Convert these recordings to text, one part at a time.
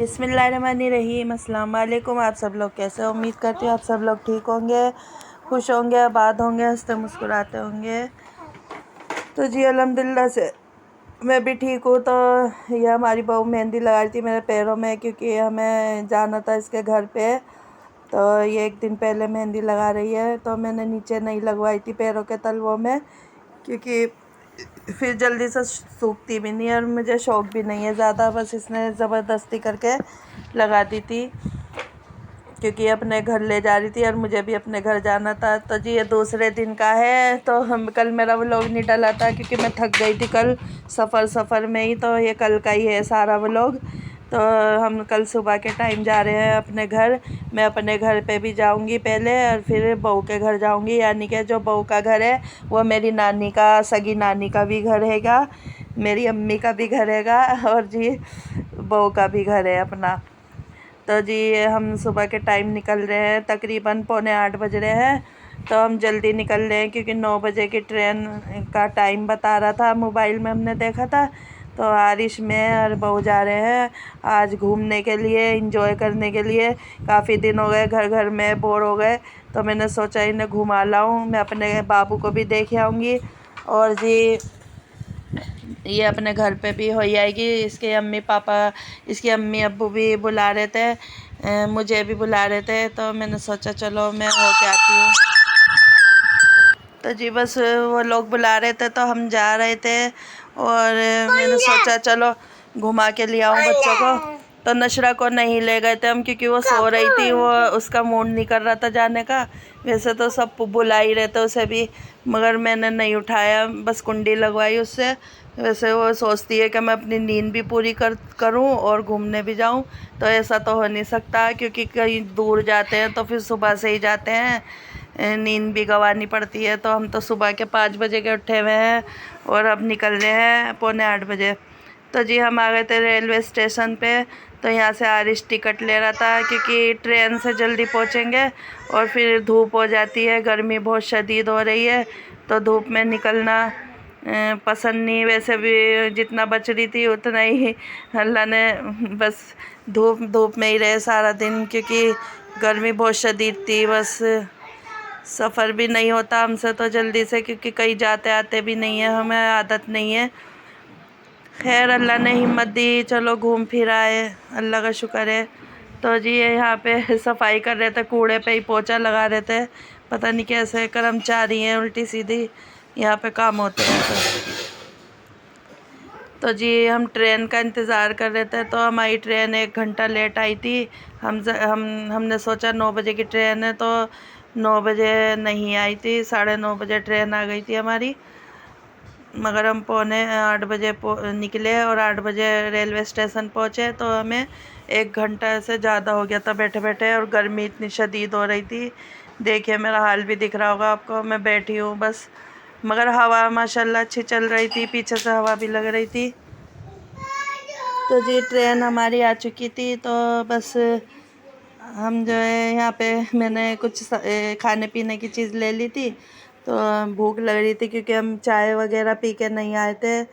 बिस्मिल्लाहिर्रहमानिर्रहीम। अस्सलाम वालेकुम। आप सब लोग कैसे हो? उम्मीद करती हूँ आप सब लोग ठीक होंगे, खुश होंगे, आबाद होंगे, हंसते मुस्कुराते होंगे। तो जी अल्हम्दुलिल्लाह से मैं भी ठीक हूँ। तो ये हमारी बहू मेहंदी लगा रही थी मेरे पैरों में, क्योंकि हमें जाना था इसके घर पे। तो ये एक दिन पहले मेहंदी लगा रही है, तो मैंने नीचे नहीं लगवाई थी पैरों के तलवों में, क्योंकि फिर जल्दी से सूखती भी नहीं है और मुझे शौक़ भी नहीं है ज़्यादा। बस इसने ज़बरदस्ती करके लगा दी थी, क्योंकि अपने घर ले जा रही थी और मुझे भी अपने घर जाना था। तो जी ये दूसरे दिन का है। तो हम कल मेरा व्लॉग नहीं डला था, क्योंकि मैं थक गई थी कल सफ़र में ही। तो ये कल का ही है सारा व्लॉग। तो हम कल सुबह के टाइम जा रहे हैं अपने घर। मैं अपने घर पे भी जाऊंगी पहले, और फिर बहू के घर जाऊंगी। यानी कि जो बहू का घर है वो मेरी नानी का, सगी नानी का भी घर हैगा, मेरी अम्मी का भी घर हैगा, और जी बहू का भी घर है अपना। तो जी हम सुबह के टाइम निकल रहे हैं, तकरीबन 7:45 बज रहे हैं। तो हम जल्दी निकल रहे हैं, क्योंकि 9 बजे की ट्रेन का टाइम बता रहा था, मोबाइल में हमने देखा था। तो आरिश में और बहू जा रहे हैं आज घूमने के लिए, एंजॉय करने के लिए। काफ़ी दिन हो गए घर घर में बोर हो गए, तो मैंने सोचा इन्हें घुमा लाऊं। मैं अपने बाबू को भी देख आऊँगी, और जी ये अपने घर पे भी हो आएगी। इसके अम्मी पापा, इसके अम्मी अब्बू भी बुला रहे थे, मुझे भी बुला रहे थे। तो मैंने सोचा चलो मैं हो के आती हूँ। तो जी बस वो लोग बुला रहे थे तो हम जा रहे थे, और मैंने सोचा चलो घुमा के ले आऊँ बच्चों को। तो नशरा को नहीं ले गए थे हम, क्योंकि वो सो रही थी, वो उसका मूड नहीं कर रहा था जाने का। वैसे तो सब बुला ही रहे थे उसे भी, मगर मैंने नहीं उठाया, बस कुंडी लगवाई उससे। वैसे वो सोचती है कि मैं अपनी नींद भी पूरी करूं और घूमने भी जाऊं। तो ऐसा तो हो नहीं सकता, क्योंकि कहीं दूर जाते हैं तो फिर सुबह से ही जाते हैं, नींद भी गंवानी पड़ती है। तो हम तो सुबह के 5 बजे के उठे हुए हैं, और अब निकल रहे हैं 7:45 बजे। तो जी हम आ गए थे रेलवे स्टेशन पे। तो यहाँ से आरिश टिकट ले रहा था, क्योंकि ट्रेन से जल्दी पहुँचेंगे, और फिर धूप हो जाती है, गर्मी बहुत शदीद हो रही है। तो धूप में निकलना पसंद नहीं। वैसे भी जितना बच रही थी उतना ही अल्लाह ने, बस धूप में ही रहे सारा दिन, क्योंकि गर्मी बहुत शदीद थी। बस सफ़र भी नहीं होता हमसे तो जल्दी से, क्योंकि कहीं जाते आते भी नहीं है, हमें आदत नहीं है। खैर अल्लाह ने हिम्मत दी, चलो घूम फिर आए, अल्लाह का शुक्र है। तो जी ये यहाँ पे सफाई कर रहे थे, कूड़े पे ही पोछा लगा रहे थे। पता नहीं कैसे कर्मचारी हैं, उल्टी सीधी यहाँ पे काम होते हैं। तो जी हम ट्रेन का इंतज़ार कर रहे थे। तो हमारी ट्रेन 1 घंटा लेट आई थी। हमने सोचा 9 बजे की ट्रेन है, तो 9 बजे नहीं आई थी, 9:30 बजे ट्रेन आ गई थी हमारी। मगर हम 7:45 बजे निकले, और 8 बजे रेलवे स्टेशन पहुँचे। तो हमें 1 घंटा से ज़्यादा हो गया था बैठे बैठे, और गर्मी इतनी शदीद हो रही थी। देखिए मेरा हाल भी दिख रहा होगा आपको, मैं बैठी हूँ बस। मगर हवा माशाल्लाह अच्छी चल रही थी, पीछे से हवा भी लग रही थी। तो जी ट्रेन हमारी आ चुकी थी। तो बस हम जो है यहाँ पे, मैंने कुछ खाने पीने की चीज़ ले ली थी। तो भूख लग रही थी, क्योंकि हम चाय वगैरह पी के नहीं आए थे,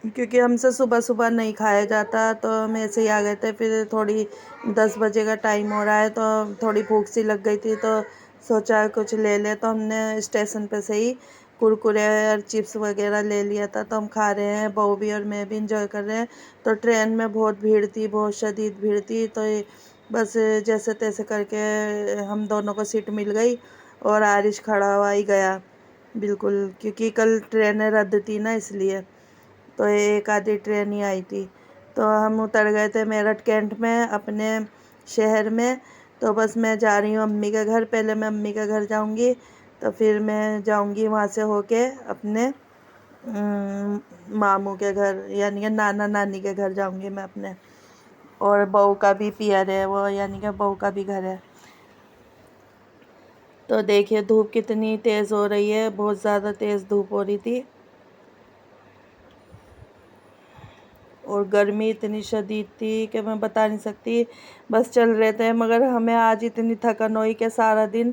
क्योंकि हमसे सुबह सुबह नहीं खाया जाता। तो हम ऐसे ही आ गए थे। फिर थोड़ी 10 बजे का टाइम हो रहा है, तो थोड़ी भूख सी लग गई थी, तो सोचा कुछ ले ले। तो हमने स्टेशन पे से ही कुरकुरे और चिप्स वगैरह ले लिया था। तो हम खा रहे हैं, बहू भी और मैं भी इंजॉय कर रहे हैं। तो ट्रेन में बहुत भीड़ थी, बहुत शदीद भीड़ थी। तो बस जैसे तैसे करके हम दोनों को सीट मिल गई, और आरिश खड़ा हुआ ही गया बिल्कुल, क्योंकि कल ट्रेनें रद्द थी ना, इसलिए। तो एक आधी ट्रेन ही आई थी। तो हम उतर गए थे मेरठ कैंट में, अपने शहर में। तो बस मैं जा रही हूँ अम्मी के घर। पहले मैं अम्मी के घर जाऊँगी, तो फिर मैं जाऊँगी वहाँ से होके अपने मामू के घर, यानी कि नाना नानी के घर जाऊँगी मैं अपने। और बहू का भी पियर है वो, यानी कि बहू का भी घर है। तो देखिए धूप कितनी तेज़ हो रही है, बहुत ज़्यादा तेज़ धूप हो रही थी, और गर्मी इतनी शदीद थी कि मैं बता नहीं सकती। बस चल रहे थे, मगर हमें आज इतनी थकन हुई कि सारा दिन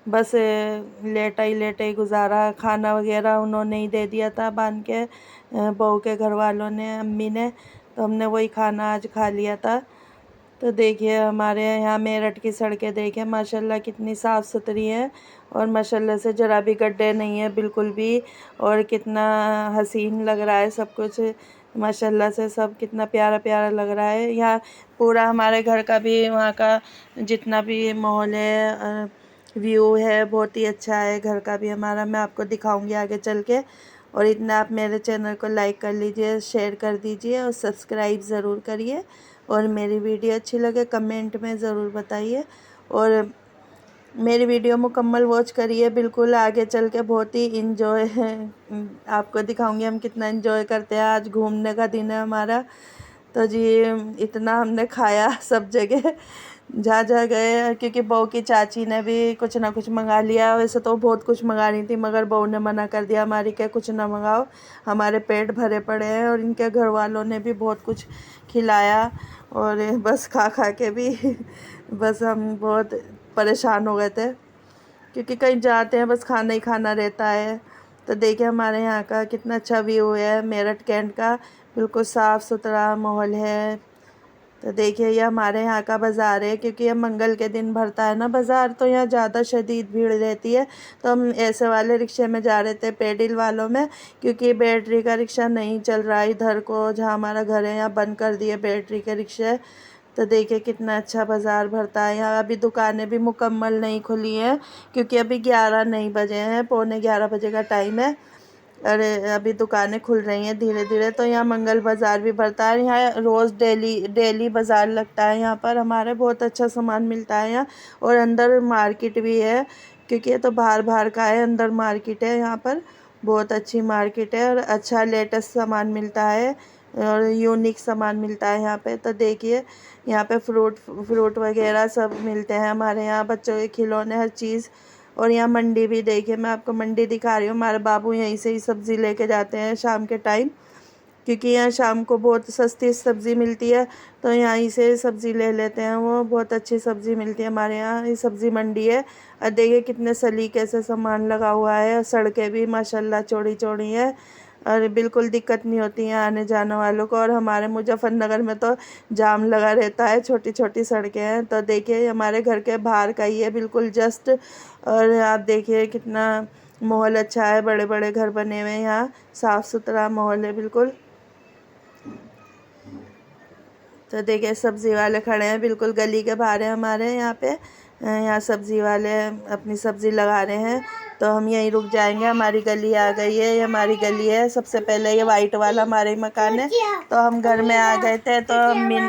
बस लेटा ही गुजारा। खाना वगैरह उन्होंने ही दे दिया था बांध के, बहू के घर वालों ने, अम्मी ने। तो हमने वही खाना आज खा लिया था। तो देखिए हमारे यहाँ मेरठ की सड़कें देखिए माशाल्लाह कितनी साफ़ सुथरी हैं और माशाल्लाह से ज़रा भी गड्ढे नहीं है बिल्कुल भी। और कितना हसीन लग रहा है सब कुछ, माशाल्लाह से सब कितना प्यारा प्यारा लग रहा है। यहाँ पूरा हमारे घर का भी, वहाँ का जितना भी माहौल है, व्यू है, बहुत ही अच्छा है घर का भी हमारा। मैं आपको दिखाऊंगी आगे चल के। और इतना आप मेरे चैनल को लाइक कर लीजिए, शेयर कर दीजिए और सब्सक्राइब ज़रूर करिए। और मेरी वीडियो अच्छी लगे कमेंट में ज़रूर बताइए। और मेरी वीडियो मुकम्मल वॉच करिए, बिल्कुल आगे चल के बहुत ही इंजॉय है। आपको दिखाऊंगी हम कितना इंजॉय करते हैं। आज घूमने का दिन है हमारा। तो जी इतना हमने खाया सब जगह जहाँ जहाँ गए, क्योंकि बहू की चाची ने भी कुछ ना कुछ मंगा लिया। वैसे तो बहुत कुछ मंगा रही थी मगर बहू ने मना कर दिया हमारी के कुछ ना मंगाओ, हमारे पेट भरे पड़े हैं। और इनके घर वालों ने भी बहुत कुछ खिलाया और बस खा खा के भी बस हम बहुत परेशान हो गए थे, क्योंकि कहीं जाते हैं बस खाना ही खाना रहता है। तो देखिए हमारे यहाँ का कितना अच्छा व्यू है मेरठ कैंट का, बिल्कुल साफ़ सुथरा माहौल है। तो देखिए ये हमारे यहाँ का बाज़ार है, क्योंकि ये मंगल के दिन भरता है ना बाज़ार, तो यहाँ ज़्यादा शदीद भीड़ रहती है। तो हम ऐसे वाले रिक्शे में जा रहे थे, पेडल वालों में, क्योंकि बैटरी का रिक्शा नहीं चल रहा इधर को, जहाँ हमारा घर है यहाँ बंद कर दिए बैटरी के रिक्शे। तो देखिए कितना अच्छा बाज़ार भरता है यहाँ। अभी दुकानें भी मुकम्मल नहीं खुली हैं, क्योंकि अभी 11 नहीं बजे हैं, पौने 11 बजे का टाइम है। अरे अभी दुकानें खुल रही हैं धीरे धीरे। तो यहाँ मंगल बाज़ार भी भरता है, यहाँ रोज़ डेली बाज़ार लगता है यहाँ पर हमारे, बहुत अच्छा सामान मिलता है यहाँ। और अंदर मार्केट भी है, क्योंकि ये तो बाहर बाहर का है, अंदर मार्केट है यहाँ पर, बहुत अच्छी मार्केट है और अच्छा लेटेस्ट सामान मिलता है और यूनिक सामान मिलता है यहाँ पे। तो देखिए यहाँ पे फ्रूट वगैरह सब मिलते हैं हमारे यहाँ, बच्चों के खिलौने हर चीज़। और यहाँ मंडी भी देखिए, मैं आपको मंडी दिखा रही हूँ। हमारे बाबू यहीं से ही सब्ज़ी लेके जाते हैं शाम के टाइम, क्योंकि यहाँ शाम को बहुत सस्ती सब्ज़ी मिलती है, तो यहीं से सब्ज़ी ले लेते हैं। वो बहुत अच्छी सब्ज़ी मिलती है हमारे यहाँ, ये सब्ज़ी मंडी है। और देखिए कितने सलीके से सामान लगा हुआ है, सड़कें भी माशाल्लाह चौड़ी चौड़ी हैं और बिल्कुल दिक्कत नहीं होती है आने जाने वालों को। और हमारे मुजफ्फरनगर में तो जाम लगा रहता है, छोटी छोटी सड़कें हैं। तो देखिए हमारे घर के बाहर का ही है बिल्कुल जस्ट। और आप देखिए कितना माहौल अच्छा है, बड़े बड़े घर बने हुए हैं यहाँ, साफ़ सुथरा माहौल है बिल्कुल। तो देखिए सब्ज़ी वाले खड़े हैं, बिल्कुल गली के बाहर है हमारे यहाँ पे। यहाँ सब्ज़ी वाले अपनी सब्ज़ी लगा रहे हैं, तो हम यहीं रुक जाएंगे। हमारी गली आ गई है, ये हमारी गली है। सबसे पहले ये वाइट वाला हमारे ही मकान है। तो हम घर में आ गए थे, तो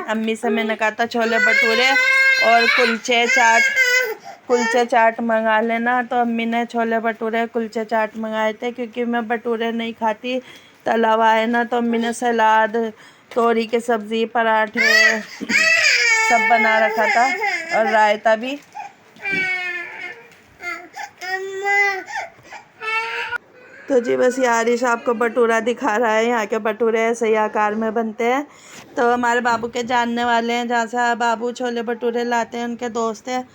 अम्मी से मैंने कहा था छोले भटूरे और कुलचे चाट मंगा लेना। तो अम्मी ने छोले भटूरे कुलचे चाट मंगाए थे, क्योंकि मैं भटूरे नहीं खाती तला हुआ है ना। तो अम्मी ने सलाद, तोरी की सब्ज़ी, पराठे सब बना रखा था और रायता भी। तो जी बस यारिश आपको भटूरा दिखा रहा है। यहाँ के भटूरे ऐसे ही आकार में बनते हैं। तो हमारे बाबू के जानने वाले हैं, जहाँ से बाबू छोले भटूरे लाते हैं उनके दोस्त हैं,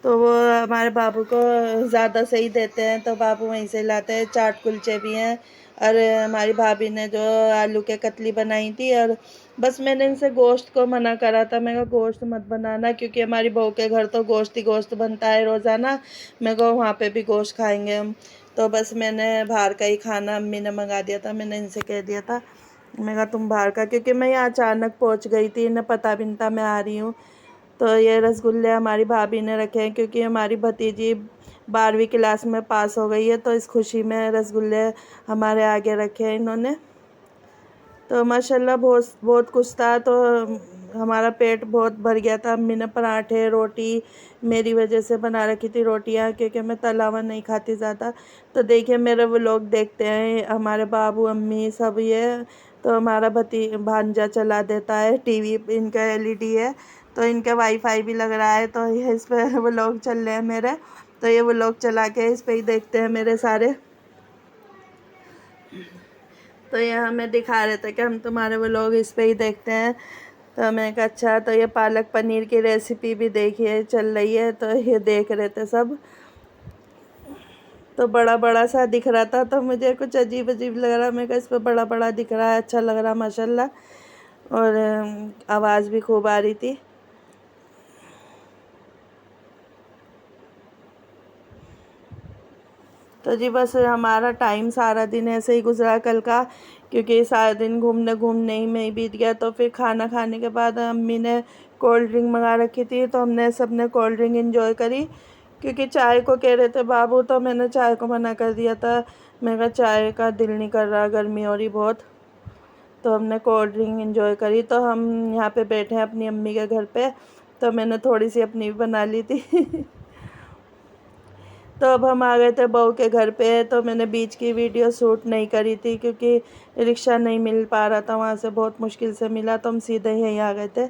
तो वो हमारे बाबू को ज़्यादा सही देते हैं, तो बाबू वहीं से लाते हैं। चाट कुलचे भी हैं। और हमारी भाभी ने जो आलू के कतली बनाई थी, और बस मैंने इनसे गोश्त को मना करा था, मैं कहा गोश्त मत बनाना, क्योंकि हमारी बहू के घर तो गोश्त ही गोश्त बनता है रोज़ाना। मैं कहा वहाँ पे भी गोश्त खाएंगे हम। तो बस मैंने बाहर का ही खाना अम्मी ने मंगा दिया था, मैंने इनसे कह दिया था, मैं कहा तुम बाहर का, क्योंकि मैं यहाँ अचानक पहुँच गई थी, इन्हें पता भी नहीं था मैं आ रही हूँ। तो ये रसगुल्ले हमारी भाभी ने रखे हैं, क्योंकि हमारी भतीजी 12वीं क्लास में पास हो गई है, तो इस खुशी में रसगुल्ले हमारे आगे रखे हैं इन्होंने। तो माशाल्लाह बहुत बहुत कुछ था, तो हमारा पेट बहुत भर गया था। अम्मी ने पराठे रोटी मेरी वजह से बना रखी थी रोटियां, क्योंकि मैं तला हुआ नहीं खाती ज़्यादा। तो देखिए मेरे वो लोग देखते हैं हमारे बाबू अम्मी सब ये। तो हमारा भांजा चला देता है टीवी, इनका एलईडी है, तो इनका वाईफाई भी लग रहा है, तो ये इस पर वो लोग चल रहे हैं मेरे। तो ये वो लोग चला के इस पर ही देखते हैं मेरे सारे। तो ये हमें दिखा रहे थे कि हम तुम्हारे वो लोग इस पे ही देखते हैं। तो मैं कहा अच्छा। तो ये पालक पनीर की रेसिपी भी देखिए चल रही है, तो ये देख रहे थे सब। तो बड़ा बड़ा सा दिख रहा था, तो मुझे कुछ अजीब अजीब लग रहा, मैं कहा इस पर बड़ा बड़ा दिख रहा है, अच्छा लग रहा माशाल्लाह। और आवाज़ भी खूब आ रही थी। तो जी बस हमारा टाइम सारा दिन ऐसे ही गुजरा कल का, क्योंकि सारा दिन घूमने घूमने ही में ही बीत गया। तो फिर खाना खाने के बाद अम्मी ने कोल्ड ड्रिंक मंगा रखी थी, तो हमने सब ने कोल्ड ड्रिंक एंजॉय करी। क्योंकि चाय को कह रहे थे बाबू, तो मैंने चाय को मना कर दिया था। मैं कहा चाय का दिल नहीं कर रहा, गर्मी हो रही बहुत। तो हमने कोल्ड ड्रिंक एंजॉय करी। तो हम यहाँ पे बैठे हैं अपनी अम्मी के घर पे, तो मैंने थोड़ी सी अपनी भी बना ली थी। तो अब हम आ गए थे बहू के घर पे। तो मैंने बीच की वीडियो शूट नहीं करी थी, क्योंकि रिक्शा नहीं मिल पा रहा था, वहाँ से बहुत मुश्किल से मिला, तो हम सीधे यहीं आ गए थे।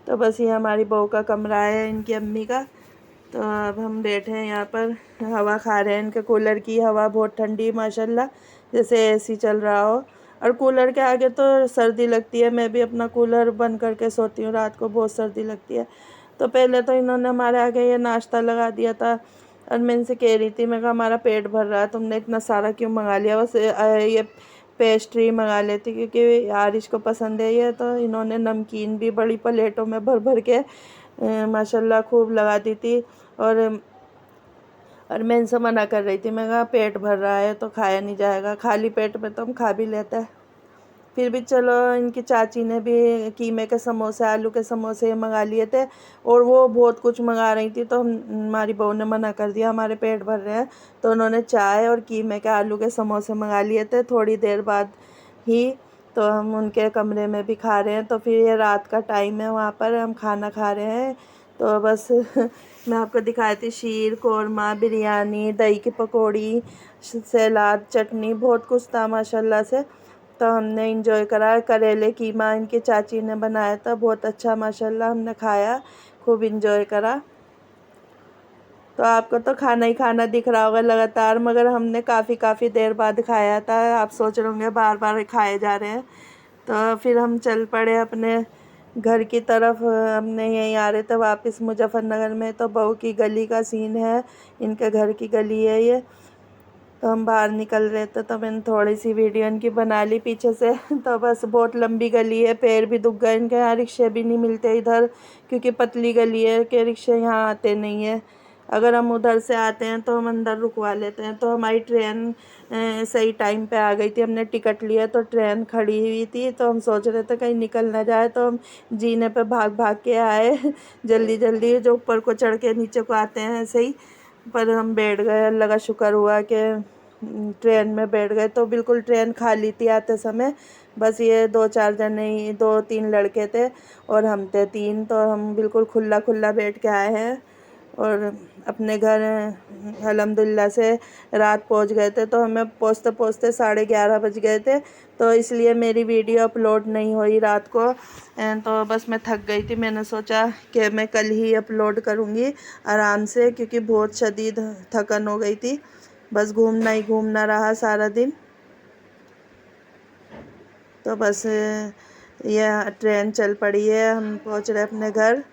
तो बस ये हमारी बहू का कमरा है, इनकी अम्मी का। तो अब हम बैठे हैं यहाँ पर, हवा खा रहे हैं। इनके कूलर की हवा बहुत ठंडी माशाल्लाह, जैसे एसी चल रहा हो। और कूलर के आगे तो सर्दी लगती है, मैं भी अपना कूलर बंद करके सोती हूँ, रात को बहुत सर्दी लगती है। तो पहले तो इन्होंने हमारे आगे ये नाश्ता लगा दिया था, और मैं इनसे कह रही थी, मैं कहा हमारा पेट भर रहा है, तुमने इतना सारा क्यों मंगा लिया। बस ये पेस्ट्री मंगा लेती, क्योंकि आरिश को पसंद है ये। तो इन्होंने नमकीन भी बड़ी प्लेटों में भर भर के माशाल्लाह खूब लगा दी थी। और मैं इनसे मना कर रही थी, मैं कहा पेट भर रहा है तो खाया नहीं जाएगा, खाली पेट में तो हम खा भी लेते हैं। फिर भी चलो, इनकी चाची ने भी कीमे के समोसे, आलू के समोसे मंगा लिए थे, और वो बहुत कुछ मंगा रही थी। तो हमारी बहू ने मना कर दिया, हमारे पेट भर रहे हैं। तो उन्होंने चाय और कीमे के आलू के समोसे मंगा लिए थे थोड़ी देर बाद ही। तो हम उनके कमरे में भी खा रहे हैं। तो फिर ये रात का टाइम है, वहाँ पर हम खाना खा रहे हैं। तो बस मैं आपको दिखाई थी, शीर कोरमा, बिरयानी, दही की पकौड़ी, सलाद, चटनी, बहुत कुछ था माशाल्लाह से। तो हमने इंजॉय करा। करेले कीमा इनकी चाची ने बनाया था, बहुत अच्छा माशाल्लाह, हमने खाया, खूब इंजॉय करा। तो आपको तो खाना ही खाना दिख रहा होगा लगातार, मगर हमने काफ़ी देर बाद खाया था। आप सोच रहे होंगे बार बार खाए जा रहे हैं। तो फिर हम चल पड़े अपने घर की तरफ। हमने यहीं आ रहे थे वापस मुजफ्फरनगर में। तो बहू की गली का सीन है, इनके घर की गली है ये। तो हम बाहर निकल रहे थे, तो मैंने थोड़ी सी वीडियो इनकी बना ली पीछे से। तो बस बहुत लंबी गली है, पैर भी दुख गए इनके। यहाँ रिक्शे भी नहीं मिलते इधर, क्योंकि पतली गली है कि रिक्शे यहाँ आते नहीं है। अगर हम उधर से आते हैं तो हम अंदर रुकवा लेते हैं। तो हमारी ट्रेन सही टाइम पे आ गई थी, हमने टिकट लिया तो ट्रेन खड़ी हुई थी। तो हम सोच रहे थे कहीं निकल ना जाए, तो हम जीने पे भाग भाग के आए जल्दी जल्दी, जो ऊपर को चढ़ के नीचे को आते हैं ऐसे ही। पर हम बैठ गए, अल्लाह का शुक्र हुआ कि ट्रेन में बैठ गए। तो बिल्कुल ट्रेन खाली थी आते समय, बस ये 2-4 जने ही, 2-3 लड़के थे और हम थे 3। तो हम बिल्कुल खुला खुला बैठ के आए हैं और अपने घर अल्हम्दुलिल्लाह से रात पहुंच गए थे। तो हमें पहुंचते पहुंचते 11:30 बज गए थे। तो इसलिए मेरी वीडियो अपलोड नहीं हुई रात को। तो बस मैं थक गई थी, मैंने सोचा कि मैं कल ही अपलोड करूँगी आराम से, क्योंकि बहुत शदीद थकन हो गई थी। बस घूमना ही घूमना रहा सारा दिन। तो बस ये ट्रेन चल पड़ी है, हम पहुंच रहे अपने घर।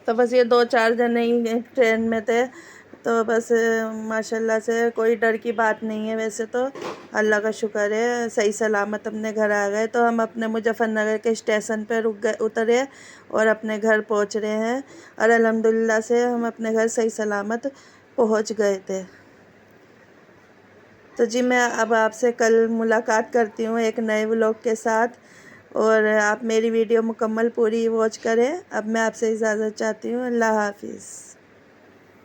तो बस ये 2-4 जने ही ट्रेन में थे। तो बस माशाल्लाह से कोई डर की बात नहीं है। वैसे तो अल्लाह का शुक्र है, सही सलामत अपने घर आ गए। तो हम अपने मुजफ्फरनगर के स्टेशन पर रुक गए, उतरे और अपने घर पहुंच रहे हैं। और अल्हम्दुलिल्लाह से हम अपने घर सही सलामत पहुंच गए थे। तो जी मैं अब आपसे कल मुलाकात करती हूँ एक नए व्लॉग के साथ, और आप मेरी वीडियो मुकम्मल पूरी वॉच करें। अब मैं आपसे इजाज़त चाहती हूँ। अल्लाह हाफिज़।